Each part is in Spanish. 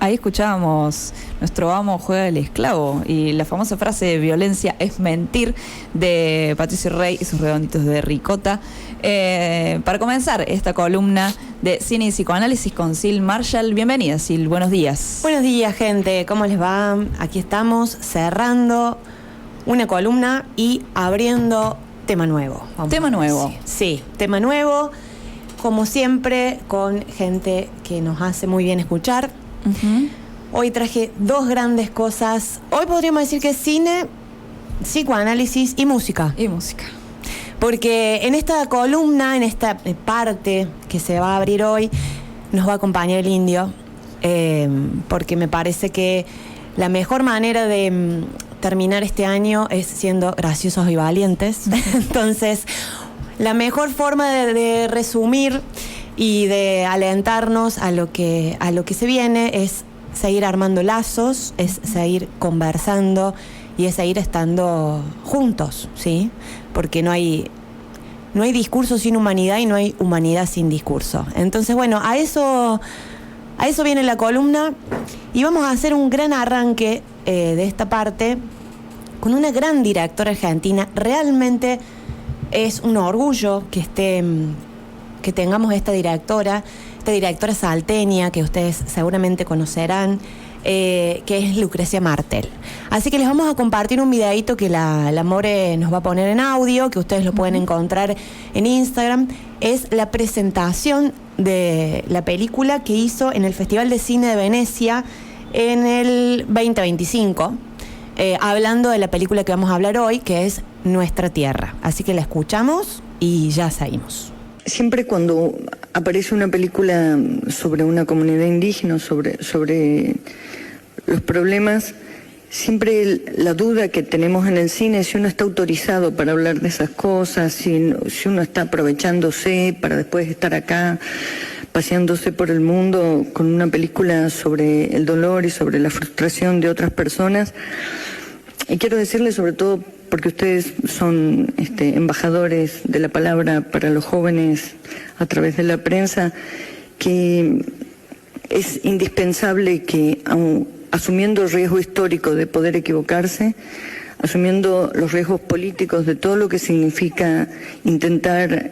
Ahí escuchábamos Nuestro amo juega el esclavo y la famosa frase violencia es mentir de Patricio Rey y sus redonditos de ricota. Para comenzar esta columna de cine y psicoanálisis con Sil Marshall. Bienvenida, Sil, buenos días. Buenos días, gente, ¿cómo les va? Aquí estamos cerrando una columna y abriendo tema nuevo. Tema nuevo. Sí, tema nuevo, como siempre, con gente que nos hace muy bien escuchar. Uh-huh. Hoy traje dos grandes cosas. Hoy podríamos decir que es cine, psicoanálisis y música. Y música. Porque en esta columna, en esta parte que se va a abrir hoy, nos va a acompañar el Indio, porque me parece que la mejor manera de terminar este año es siendo graciosos y valientes. Entonces, la mejor forma de resumir y de alentarnos a lo que se viene es seguir armando lazos, es seguir conversando y es seguir estando juntos, ¿sí? Porque no hay discurso sin humanidad y no hay humanidad sin discurso. Entonces, bueno, a eso viene la columna y vamos a hacer un gran arranque de esta parte con una gran directora argentina. Realmente es un orgullo que tengamos esta directora salteña, que ustedes seguramente conocerán, que es Lucrecia Martel. Así que les vamos a compartir un videíto que la More nos va a poner en audio, que ustedes lo pueden encontrar en Instagram. Es la presentación de la película que hizo en el Festival de Cine de Venecia en el 2025, hablando de la película que vamos a hablar hoy, que es Nuestra Tierra. Así que la escuchamos y ya seguimos. Siempre cuando aparece una película sobre una comunidad indígena, sobre los problemas, siempre la duda que tenemos en el cine es si uno está autorizado para hablar de esas cosas, si uno está aprovechándose para después estar acá paseándose por el mundo con una película sobre el dolor y sobre la frustración de otras personas. Y quiero decirles, sobre todo porque ustedes son embajadores de la palabra para los jóvenes a través de la prensa, que es indispensable que, aun asumiendo el riesgo histórico de poder equivocarse, asumiendo los riesgos políticos de todo lo que significa intentar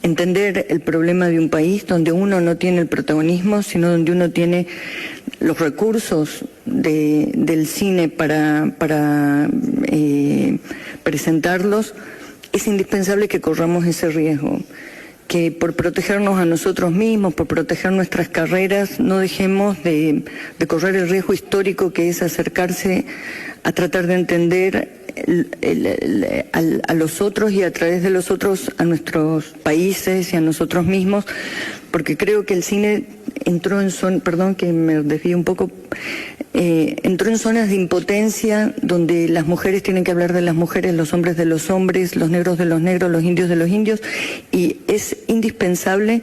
entender el problema de un país donde uno no tiene el protagonismo, sino donde uno tiene los recursos del cine para presentarlos, es indispensable que corramos ese riesgo, que por protegernos a nosotros mismos, por proteger nuestras carreras, no dejemos de correr el riesgo histórico que es acercarse a tratar de entender a los otros y a través de los otros a nuestros países y a nosotros mismos, porque creo que el cine entró en perdón que me desvíe un poco, entró en zonas de impotencia donde las mujeres tienen que hablar de las mujeres, los hombres de los hombres, los negros de los negros, los indios de los indios, y es indispensable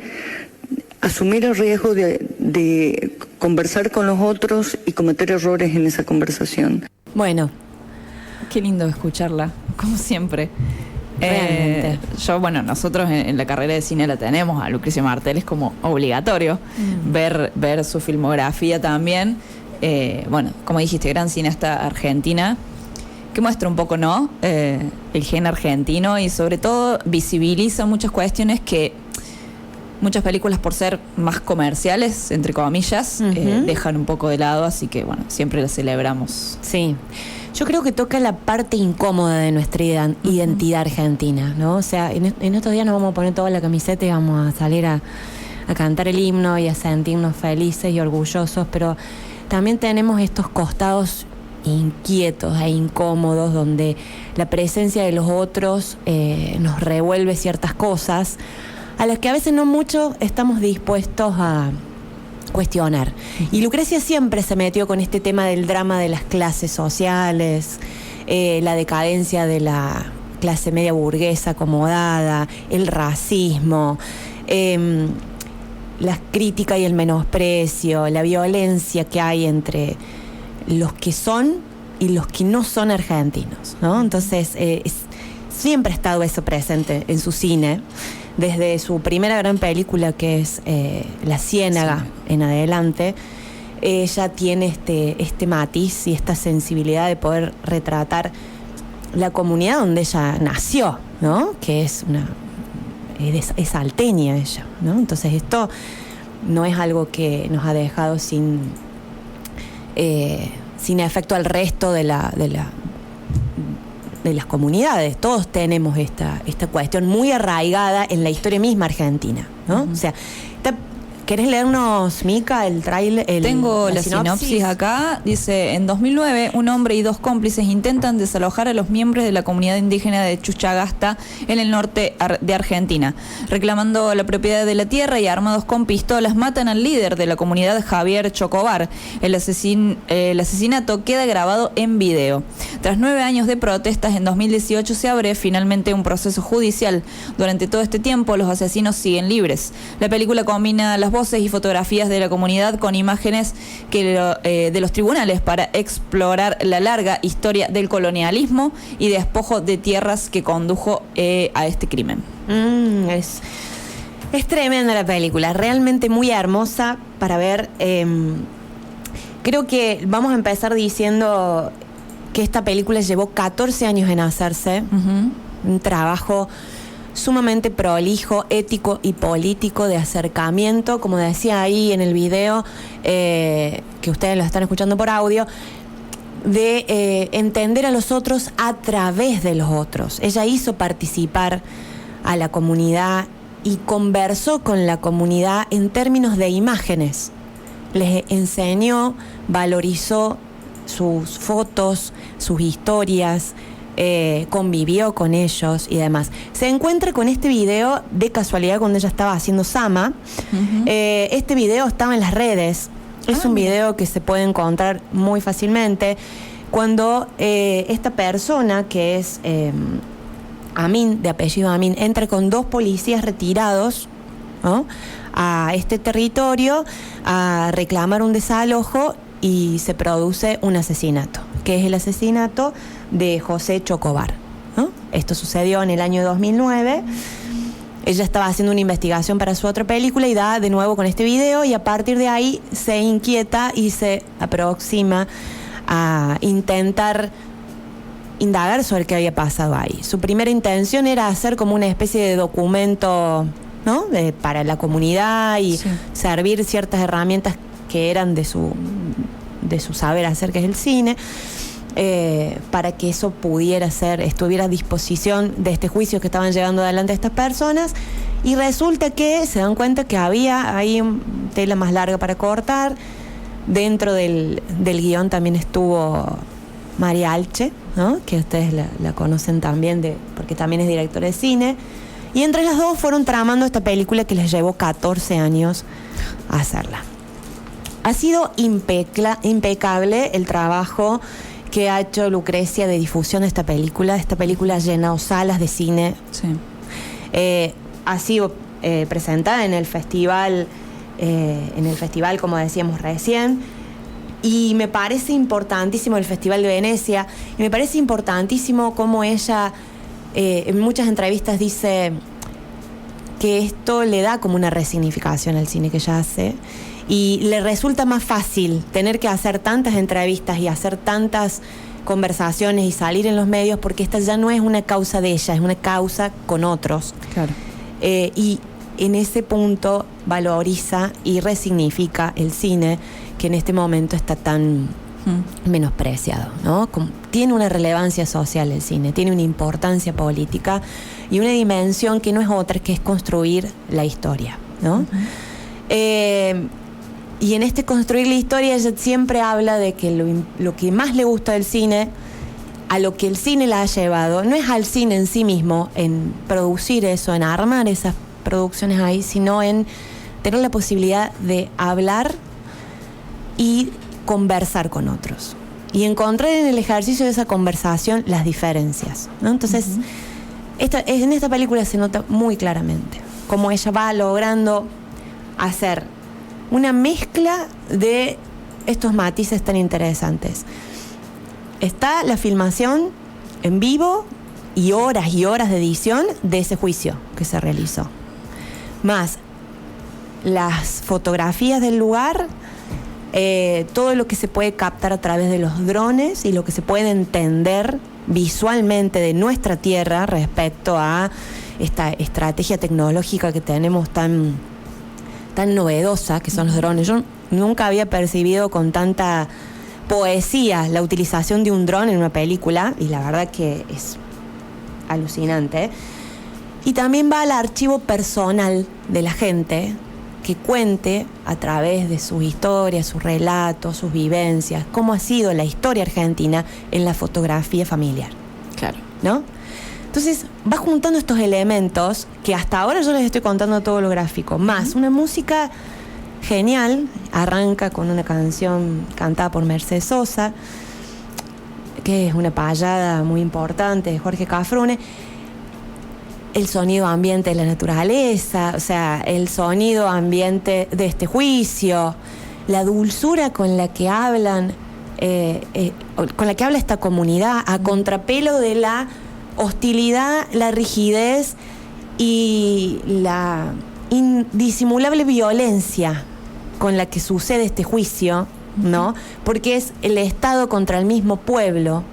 asumir el riesgo de conversar con los otros y cometer errores en esa conversación. Bueno, qué lindo escucharla, como siempre. Nosotros en la carrera de cine la tenemos, a Lucrecia Martel es como obligatorio ver su filmografía también. Como dijiste, gran cineasta argentina, que muestra un poco, ¿no? El gen argentino y sobre todo visibiliza muchas cuestiones que muchas películas, por ser más comerciales, entre comillas, dejan un poco de lado, así que siempre la celebramos. Sí. Yo creo que toca la parte incómoda de nuestra identidad argentina, ¿no? O sea, en estos días nos vamos a poner toda la camiseta y vamos a salir a cantar el himno y a sentirnos felices y orgullosos, pero también tenemos estos costados inquietos e incómodos donde la presencia de los otros nos revuelve ciertas cosas a las que a veces no mucho estamos dispuestos a cuestionar. Y Lucrecia siempre se metió con este tema del drama de las clases sociales, la decadencia de la clase media burguesa acomodada, el racismo, la crítica y el menosprecio, la violencia que hay entre los que son y los que no son argentinos, ¿no? Entonces, siempre ha estado eso presente en su cine. desde su primera gran película, que es La Ciénaga, en adelante, ella tiene este matiz y esta sensibilidad de poder retratar la comunidad donde ella nació, ¿no? Que es salteña ella, ¿no? Entonces esto no es algo que nos ha dejado sin efecto al resto de las comunidades. Todos tenemos esta cuestión muy arraigada en la historia misma argentina, ¿no? O sea, ¿querés leernos, Mica, el trailer? Tengo la sinopsis acá. Dice: en 2009, un hombre y 2 cómplices intentan desalojar a los miembros de la comunidad indígena de Chuchagasta, en el norte de Argentina. Reclamando la propiedad de la tierra y armados con pistolas, matan al líder de la comunidad, Javier Chocobar. El asesinato queda grabado en video. Tras 9 años de protestas, en 2018 se abre finalmente un proceso judicial. Durante todo este tiempo, los asesinos siguen libres. La película combina las voces y fotografías de la comunidad con imágenes de los tribunales para explorar la larga historia del colonialismo y despojo de tierras que condujo a este crimen. Es tremenda la película, realmente muy hermosa para ver. Creo que vamos a empezar diciendo que esta película llevó 14 años en hacerse. Un trabajo sumamente prolijo, ético y político de acercamiento, como decía ahí en el video, que ustedes lo están escuchando por audio, de entender a los otros a través de los otros. Ella hizo participar a la comunidad y conversó con la comunidad en términos de imágenes. Les enseñó, valorizó sus fotos, sus historias, convivió con ellos y demás. Se encuentra con este video de casualidad cuando ella estaba haciendo Sama. Este video estaba en las redes. Es un video que se puede encontrar muy fácilmente. Cuando esta persona, que es Amin, de apellido Amin, entra con 2 policías retirados, ¿no?, a este territorio a reclamar un desalojo, y se produce un asesinato, que es el asesinato de José Chocobar, ¿no? Esto sucedió en el año 2009. Ella estaba haciendo una investigación para su otra película y da de nuevo con este video, y a partir de ahí se inquieta y se aproxima a intentar indagar sobre qué había pasado ahí. Su primera intención era hacer como una especie de documento, ¿no?, para la comunidad y servir ciertas herramientas que eran de su saber hacer, que es el cine, para que eso estuviera a disposición de este juicio que estaban llevando adelante estas personas. Y resulta que se dan cuenta que había ahí tela más larga para cortar. Dentro del guión también estuvo María Alche, ¿no?, que ustedes la conocen también porque también es directora de cine. Y entre las dos fueron tramando esta película que les llevó 14 años a hacerla. Ha sido impecable el trabajo que ha hecho Lucrecia de difusión de esta película. Esta película ha llenado salas de cine. Sí. Ha sido presentada en el festival, como decíamos recién. Y me parece importantísimo el Festival de Venecia. Y me parece importantísimo cómo ella, en muchas entrevistas, dice que esto le da como una resignificación al cine que ella hace. Y le resulta más fácil tener que hacer tantas entrevistas y hacer tantas conversaciones y salir en los medios, porque esta ya no es una causa de ella, es una causa con otros. Claro. Y en ese punto valoriza y resignifica el cine, que en este momento está tan menospreciado, ¿no? Tiene una relevancia social el cine, tiene una importancia política y una dimensión que no es otra que es construir la historia, ¿no? Y en este construir la historia, ella siempre habla de que lo que más le gusta del cine, a lo que el cine la ha llevado, no es al cine en sí mismo, en producir eso, en armar esas producciones ahí, sino en tener la posibilidad de hablar y conversar con otros. Y encontrar en el ejercicio de esa conversación las diferencias, ¿no? Entonces, en esta película se nota muy claramente cómo ella va logrando hacer una mezcla de estos matices tan interesantes. Está la filmación en vivo y horas de edición de ese juicio que se realizó, más las fotografías del lugar, todo lo que se puede captar a través de los drones y lo que se puede entender visualmente de nuestra tierra respecto a esta estrategia tecnológica que tenemos tan novedosa, que son los drones. Yo nunca había percibido con tanta poesía la utilización de un dron en una película, y la verdad que es alucinante. Y también va al archivo personal de la gente, que cuente a través de sus historias, sus relatos, sus vivencias, cómo ha sido la historia argentina en la fotografía familiar. Claro. ¿No? Entonces va juntando estos elementos que hasta ahora yo les estoy contando todo lo gráfico, más una música genial. Arranca con una canción cantada por Mercedes Sosa, que es una payada muy importante de Jorge Cafrune. El sonido ambiente de la naturaleza, o sea, el sonido ambiente de este juicio, la dulzura con la que hablan, con la que habla esta comunidad, a contrapelo de la hostilidad, la rigidez y la indisimulable violencia con la que sucede este juicio, ¿no? Porque es el Estado contra el mismo pueblo,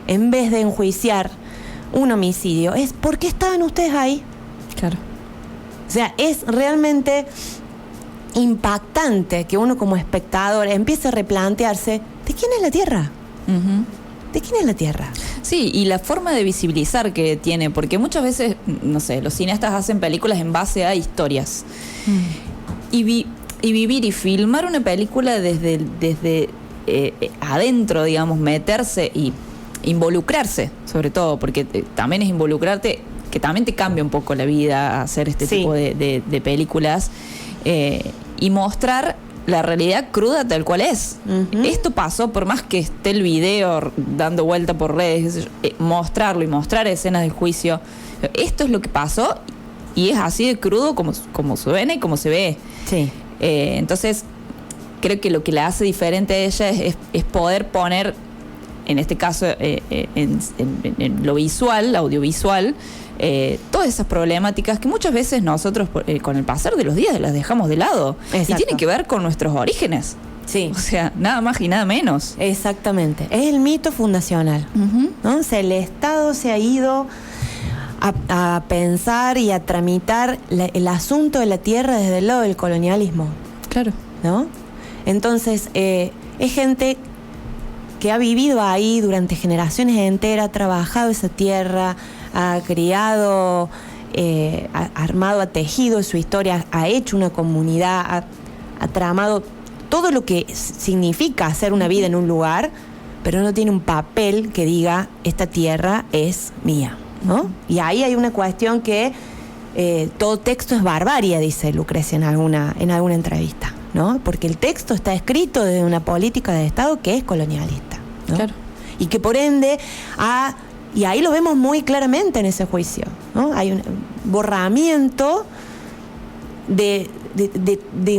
en vez de enjuiciar un homicidio. Es ¿por qué estaban ustedes ahí? Claro. O sea, es realmente impactante que uno como espectador empiece a replantearse ¿de quién es la tierra? Uh-huh. ¿De quién es la tierra? Sí, y la forma de visibilizar que tiene, porque muchas veces, no sé, los cineastas hacen películas en base a historias. Y vivir y filmar una película desde adentro, digamos, meterse y involucrarse, sobre todo, porque también es involucrarte, que también te cambia un poco la vida hacer este tipo de películas, y mostrar la realidad cruda tal cual es. Uh-huh. Esto pasó, por más que esté el video dando vuelta por redes, mostrarlo y mostrar escenas del juicio, esto es lo que pasó y es así de crudo como suena y como se ve. Sí. Entonces creo que lo que la hace diferente a ella es poder poner, en este caso en lo visual, audiovisual, todas esas problemáticas que muchas veces nosotros con el pasar de los días las dejamos de lado. Exacto. Y tiene que ver con nuestros orígenes. Sí. O sea, nada más y nada menos. Exactamente. Es el mito fundacional. Uh-huh. ¿No? O sea, el Estado se ha ido a pensar y a tramitar el asunto de la tierra desde el lado del colonialismo. Claro. ¿No? Entonces, es gente que ha vivido ahí durante generaciones enteras, ha trabajado esa tierra, ha criado, ha armado, ha tejido su historia, ha hecho una comunidad, ha tramado todo lo que significa hacer una vida en un lugar, pero no tiene un papel que diga esta tierra es mía, ¿no? Y ahí hay una cuestión que todo texto es barbarie, dice Lucrecia en alguna entrevista, ¿no? Porque el texto está escrito desde una política de Estado que es colonialista, ¿no? Claro. Y que por ende y ahí lo vemos muy claramente en ese juicio, ¿no? Hay un borramiento de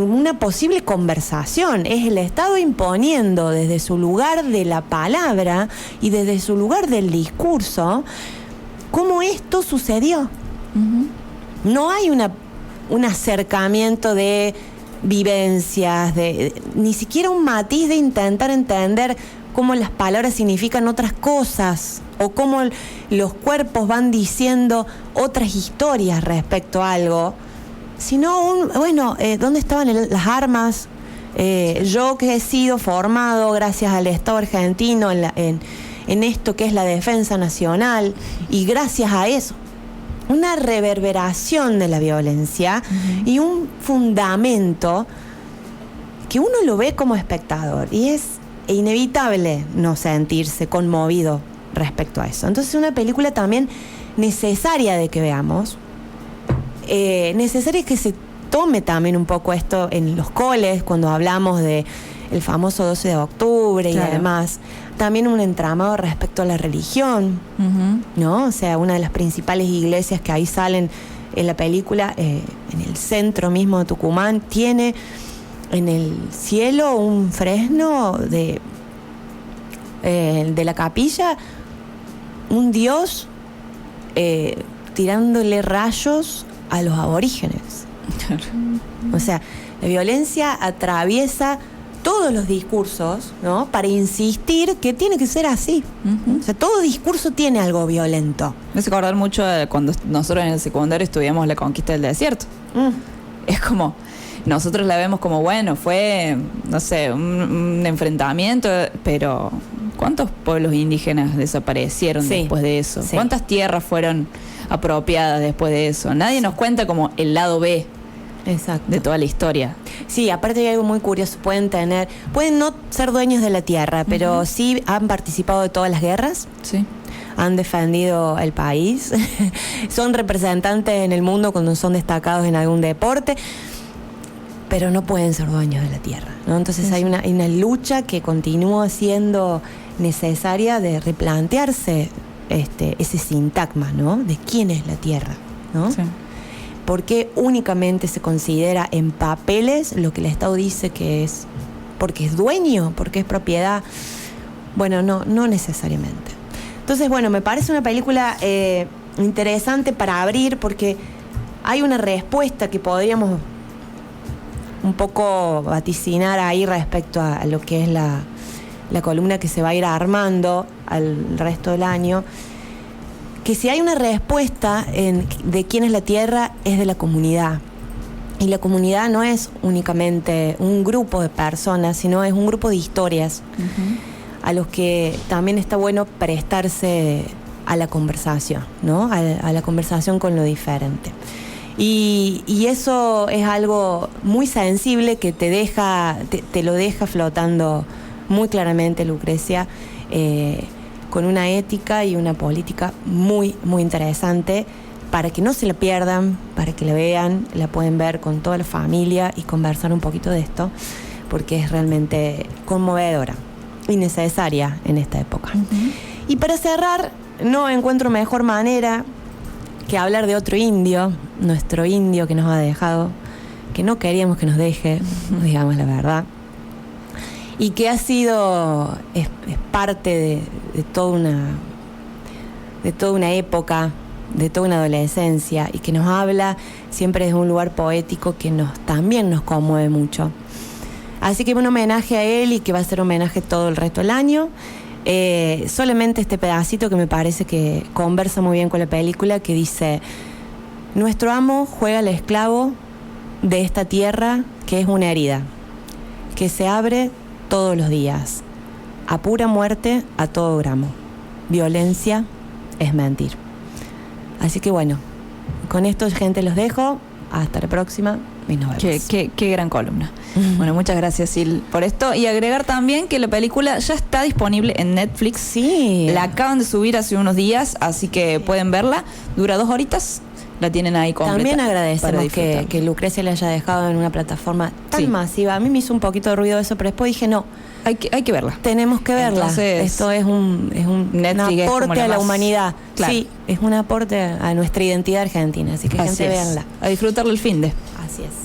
una posible conversación. Es el Estado imponiendo desde su lugar de la palabra y desde su lugar del discurso cómo esto sucedió. Uh-huh. No hay un acercamiento de vivencias, ni siquiera un matiz de intentar entender cómo las palabras significan otras cosas o cómo los cuerpos van diciendo otras historias respecto a algo, sino ¿dónde estaban las armas? Yo que he sido formado gracias al Estado argentino en esto que es la defensa nacional, y gracias a eso una reverberación de la violencia. Uh-huh. Y un fundamento que uno lo ve como espectador y es inevitable no sentirse conmovido respecto a eso. Entonces, una película también necesaria de que veamos, necesaria que se tome también un poco esto en los coles cuando hablamos de el famoso 12 de octubre. Claro. Y además también un entramado respecto a la religión. Uh-huh. ¿No? O sea, una de las principales iglesias que ahí salen en la película, en el centro mismo de Tucumán, tiene en el cielo un fresno de la capilla, un dios tirándole rayos a los aborígenes. O sea, la violencia atraviesa todos los discursos, ¿no? Para insistir que tiene que ser así. O sea, todo discurso tiene algo violento. Me hace acordar mucho de cuando nosotros en el secundario estudiamos la conquista del desierto. Es como, nosotros la vemos como, bueno, fue, no sé, un enfrentamiento, pero ¿cuántos pueblos indígenas desaparecieron después de eso? Sí. ¿Cuántas tierras fueron apropiadas después de eso? Nadie nos cuenta como el lado B. Exacto. De toda la historia. Sí, aparte hay algo muy curioso, pueden no ser dueños de la tierra, pero sí han participado de todas las guerras. Sí. Han defendido el país, son representantes en el mundo cuando son destacados en algún deporte, pero no pueden ser dueños de la tierra, ¿no? Entonces hay una lucha que continúa siendo necesaria de replantearse ese sintagma, ¿no? De quién es la tierra, ¿no? Sí. ¿Por qué únicamente se considera en papeles lo que el Estado dice que es? ¿Porque es dueño? ¿Porque es propiedad? Bueno, no necesariamente. Entonces, bueno, me parece una película interesante para abrir porque hay una respuesta que podríamos un poco vaticinar ahí respecto a lo que es la columna que se va a ir armando al resto del año. Que si hay una respuesta de quién es la tierra, es de la comunidad. Y la comunidad no es únicamente un grupo de personas, sino es un grupo de historias a los que también está bueno prestarse a la conversación, ¿no? A la conversación con lo diferente. Y eso es algo muy sensible que te lo deja flotando muy claramente, Lucrecia, con una ética y una política muy, muy interesante para que no se la pierdan, para que la vean, la pueden ver con toda la familia y conversar un poquito de esto, porque es realmente conmovedora y necesaria en esta época. Y para cerrar, no encuentro mejor manera que hablar de otro indio, nuestro indio que nos ha dejado, que no queríamos que nos deje, digamos la verdad, y que ha sido es parte de toda una época, de toda una adolescencia, y que nos habla siempre desde un lugar poético que también nos conmueve mucho. Así que un homenaje a él, y que va a ser homenaje todo el resto del año. Solamente este pedacito que me parece que conversa muy bien con la película, que dice: nuestro amo juega al esclavo de esta tierra que es una herida, que se abre todos los días, a pura muerte a todo gramo. Violencia es mentir. Así que bueno, con esto, gente, los dejo. Hasta la próxima y nos vemos. Qué gran columna. Bueno, muchas gracias, Sil, por esto. Y agregar también que la película ya está disponible en Netflix. Sí. La acaban de subir hace unos días, así que pueden verla. Dura 2 horitas. La tienen ahí completa. También agradecemos que Lucrecia la haya dejado en una plataforma tan masiva. A mí me hizo un poquito de ruido eso, pero después dije no. Hay que verla. Tenemos que verla. Entonces, esto es un aporte a la humanidad. Claro. Sí, es un aporte a nuestra identidad argentina. Así que, gente, véanla. A disfrutarlo el finde. Así es.